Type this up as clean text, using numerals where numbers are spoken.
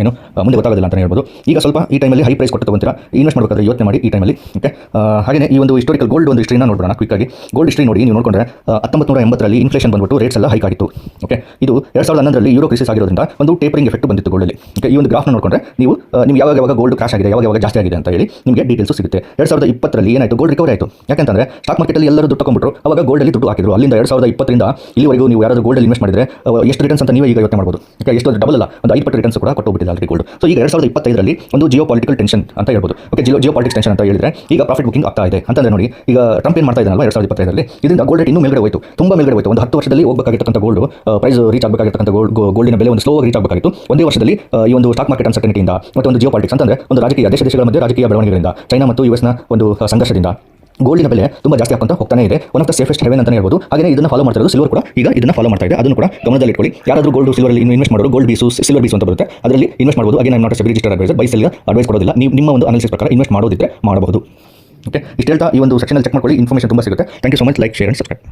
ಏನು ಮುಂದೆ ಗೊತ್ತಾಗೋದಿಲ್ಲ ಅಂತಲೇ ಹೇಳ್ಬೋದು. ಈಗ ಸ್ವಲ್ಪ ಈ ಟೈಮಲ್ಲಿ ಹೈ ಪ್ರೈಸ್ ಕೊಟ್ಟು ತೊಗೊಂತೀರಾ, ಇನ್ವೆಸ್ಟ್ ಮಾಡಬೇಕಾದ್ರೆ ಯೋಚನೆ ಮಾಡಿ ಈ ಟೈಮಲ್ಲಿ. ಓಕೆ, ಹಾಗೆಯೇ ಈ ಒಂದು ಹಿಸ್ಟೋರಿಕಲ್ ಗೋಲ್ಡ್ ಒಂದು ಹಿಸ್ಟ್ರಿನ ನೋಡೋಣ ಕ್ವಿಕ್ಕಾಗಿ. ಗೋಲ್ಡ್ ಹಿಸ್ಟ್ರಿ ನೋಡಿ, ನೀವು ನೋಡಿಕೊಂಡ್ರೆ 1980ರಲ್ಲಿ ಇನ್ಫ್ಲೇಷನ್ ಬಂದ್ಬಿಟ್ಟು ರೇಟ್ಸ್ ಎಲ್ಲ ಹೈಕ್ ಆಗಿತ್ತು. ಓಕೆ, ಇದು 2011ರಲ್ಲಿ ಯೂರೋ ಕ್ರೈಸಿಸ್ ಆಗಿರೋದ್ರಿಂದ ಒಂದು ಟೇಪರಿಂಗ್ ಎಫೆಕ್ಟ್ ಬಂದಿತ್ತು ಗೋಲ್ಡಲ್ಲಿ. ಓಕೆ, ಈ ಒಂದು ಗ್ರಾಫ್ನ ನೋಡಿಕೊಂಡ್ರೆ ನೀವು ನಿಮ್ಗೆ ಯಾವಾಗ ಗೋಲ್ಡ್ ಕ್ರಾಶ್ ಆಗಿದೆ, ಯಾವಾಗ ಜಾಸ್ತಿ ಆಗಿದೆ ಅಂತ ಹೇಳಿ ನಿಮಗೆ ಡೀಟೇಲ್ಸ್ ಸಿಗುತ್ತೆ. 2020ರಲ್ಲಿ ಏನಾಯಿತು, ಗೋಲ್ಡ್ ರಿಕವರಿ ಆಯಿತು. ಯಾಕೆಂತಂದರೆ ಸ್ಟಾಕ್ ಮಾರ್ಕೆಟಲ್ಲಿ ಎಲ್ಲರೂ ದುಡ್ಡು ತಗೊಂಡ್ಬಿಟ್ರು, ಅವಾಗ ಗೋಲ್ಡಲ್ಲಿ ದುಡ್ಡು ಹಾಕಿದ್ರು. ಅಲ್ಲಿಂದ 2020ರಿಂದ ಇಲ್ಲಿವರೆಗೂ ನೀವು ಯಾರಾದರೂ ಗೋಲ್ಡಲ್ಲಿ ಇನ್ವೆಸ್ಟ್ ಮಾಡಿದರೆ ಎಷ್ಟು ರಿಟರ್ನ್ಸ್ ಅಂತ ನೀವು ಈಗ ಯೋಚನೆ ಮಾಡ್ಬೋದು. ಓಕೆ, ಎಷ್ಟು ಡಬಲ್ ಅಲ್ಲ, ಒಂದು 5 ಪಟ್ಟು ರಿಟರ್ನ್ಸ್ ಕೂಡ ಕೊಟ್ಟೋಗ್ಬಿಟ್ಟಿದೆ ಆಲ್ರೆಡಿ ಗೋಲ್ಡ್. ಸೊ ಈಗ 2025ರಲ್ಲಿ ಒಂದು ಜಿಯೋ ಪಾಲಿಟಿಕಲ್ ಟೆನ್ಷನ್ ಅಂತ ಹೇಳ್ಬೋದು. ಓಕೆ, ಜಿಯೋ ಪಾಲಿಟಿಕ್ಸ್ ಟೆನ್ಷನ್ ಅಂತ ಹೇಳಿದ್ರೆ ಈಗ ಪ್ರಾಫಿಟ್ ಬುಕಿಂಗ್ ಆಗ್ತಾ ಇದೆ ಅಂತಂದ್ರೆ ನೋಡಿ, ಈಗ ಟ್ರಂಪ್ ಏನು ಮಾಡ್ತಾ ಇದ್ದಾನಲ್ವಾ 2025ರಲ್ಲಿ, ಇದರಿಂದ ಗೋಲ್ಡ್ ರೇಟ್ ಇನ್ನೂ ಮೇಲ್ಗಡೆ ಹೋಯಿತು, ತುಂಬ ಮೇಲ್ಗಡೆ ಹೋಯಿತು. ಒಂದು 10 ವರ್ಷದಲ್ಲಿ ಹೋಗಬೇಕಾಗಿರ್ತಕ್ಕಂಥ ಗೋಲ್ಡ್ ಪ್ರೈಸ್ ರೀಚ್ ಆಗಬೇಕಾಗಿರ್ತಕ್ಕಂಥ ಗೋಲ್ಡಿನ ಬೆಲೆ ಒಂದು ಸ್ಲೋ ಆಗಿ ರೀಚ್ ಆಗಬೇಕಾಗಿತ್ತು. ಒಂದೇ ವರ್ಷದಲ್ಲಿ ಈ ಒಂದು ಸ್ಟಾಕ್ ಮಾರ್ಕೆಟ್ ಅನ್ಸರ್ಟನಿಟಿಯಿಂದ ಮತ್ತು ಒಂದು ಜಿಯೋ ಪಾಲಿಟಿಕ್ಸ್ ಅಂತಂದ್ರೆ ಒಂದು ರಾಜಕೀಯ ದೇಶಗಳ ಮಧ್ಯೆ ರಾಜಕೀಯ ಬೆಳವಣಿಗೆಗಳಿಂದ, ಚೈನಾ ಮತ್ತು ಯುಎಸ್ನ ಒಂದು ಸಂಘರ್ಷದಿಂದ ಗೋಲ್ಡಿನ ಬೆಲೆ ತುಂಬ ಜಾಸ್ತಿ ಆಗ್ತಾ ಹೋಗ್ತಾನೆ ಇದೆ. One of the safest Heaven ಅಂತ ಹೇಳ್ಬೋದು. ಹಾಗೆ ಇದನ್ನು ಫಾಲೋ ಮಾಡ್ತಾ ಇರೋದು ಸಿಲ್ವರ್ ಕೂಡ ಈಗ ಇದನ್ನು ಫಾಲೋ ಮಾಡ್ತಾ ಇದೆ. ಅದನ್ನು ಕೂಡ ಗಮನದಲ್ಲಿ ಇಟ್ಕೊಳ್ಳಿ. ಯಾರಾದರೂ ಗೋಲ್ಡ್ ಸಿಲ್ವರಲ್ಲಿ ಇನ್ವೆಸ್ಟ್ ಮಾಡೋರು ಗೋಲ್ಡ್ ಬೀಸು ಸಿಲ್ವರ್ ಬೀಸು ಅಂತ ಬರುತ್ತೆ, ಅದರಲ್ಲಿ ಇನ್ವೆಸ್ಟ್ ಮಾಡಬಹುದು. ಹಾಗೆ ನಾನು not a registered advisor, buy sell advice ಕೊಡೋದಿಲ್ಲ. ನಿಮ್ಮ ಒಂದು ಅನಾಲಿಸಿಸ್ ಪ್ರಕಾರ ಇನ್ವೆಸ್ಟ್ ಮಾಡೋದಿದ್ರೆ ಮಾಡಬಹುದು. ಓಕೆ, ಇಷ್ಟು ಹೇಳ್ತಾ ಈ ಒಂದು ಸೆಕ್ಷನಲ್ಲಿ ಚೆಕ್ ಮಾಡ್ಕೊಳ್ಳಿ, ಇನ್ಫಾರ್ಮೇಷನ್ ತುಂಬ ಸಿಗುತ್ತೆ. Thank you so much. Like, share and subscribe.